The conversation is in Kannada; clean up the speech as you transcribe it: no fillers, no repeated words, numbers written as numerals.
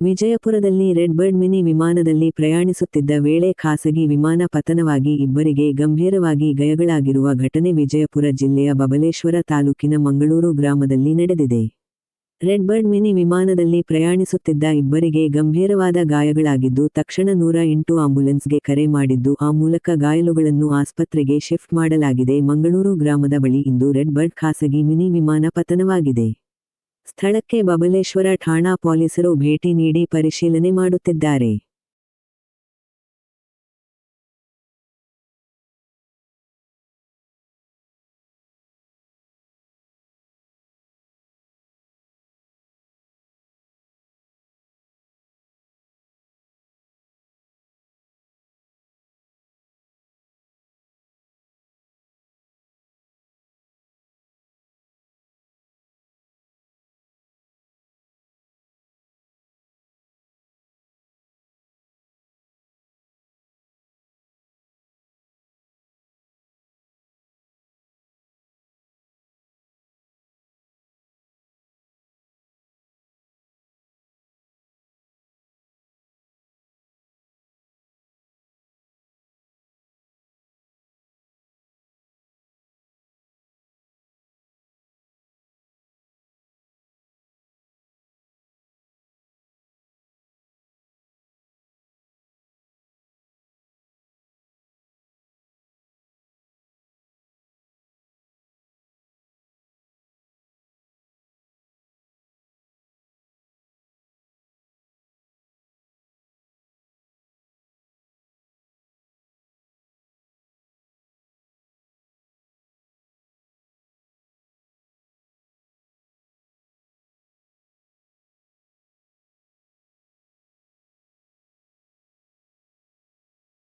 ವಿಜಯಪುರದಲ್ಲಿ ರೆಡ್ ಬರ್ಡ್ ಮಿನಿ ವಿಮಾನದಲ್ಲಿ ಪ್ರಯಾಣಿಸುತ್ತಿದ್ದ ವೇಳೆ ಖಾಸಗಿ ವಿಮಾನ ಪತನವಾಗಿ ಇಬ್ಬರಿಗೆ ಗಂಭೀರವಾಗಿ ಗಾಯಗಳಾಗಿರುವ ಘಟನೆ ವಿಜಯಪುರ ಜಿಲ್ಲೆಯ ಬಬಲೇಶ್ವರ ತಾಲೂಕಿನ ಮಂಗಳೂರು ಗ್ರಾಮದಲ್ಲಿ ನಡೆದಿದೆ. ರೆಡ್ ಬರ್ಡ್ ಮಿನಿ ವಿಮಾನದಲ್ಲಿ ಪ್ರಯಾಣಿಸುತ್ತಿದ್ದ ಇಬ್ಬರಿಗೆ ಗಂಭೀರವಾದ ಗಾಯಗಳಾಗಿದ್ದು ತಕ್ಷಣ 108 ಆಂಬ್ಯುಲೆನ್ಸ್ಗೆ ಕರೆ ಮಾಡಿದ್ದು ಆ ಮೂಲಕ ಗಾಯಾಳುಗಳನ್ನು ಆಸ್ಪತ್ರೆಗೆ ಶಿಫ್ಟ್ ಮಾಡಲಾಗಿದೆ. ಮಂಗಳೂರು ಗ್ರಾಮದ ಬಳಿ ಇಂದು ರೆಡ್ ಬರ್ಡ್ ಖಾಸಗಿ ಮಿನಿ ವಿಮಾನ ಪತನವಾಗಿದೆ. ಸ್ಥಳಕ್ಕೆ ಬಬಲೇಶ್ವರ ಠಾಣಾ ಪೊಲೀಸರು ಭೇಟಿ ನೀಡಿ ಪರಿಶೀಲನೆ ಮಾಡುತ್ತಿದ್ದಾರೆ.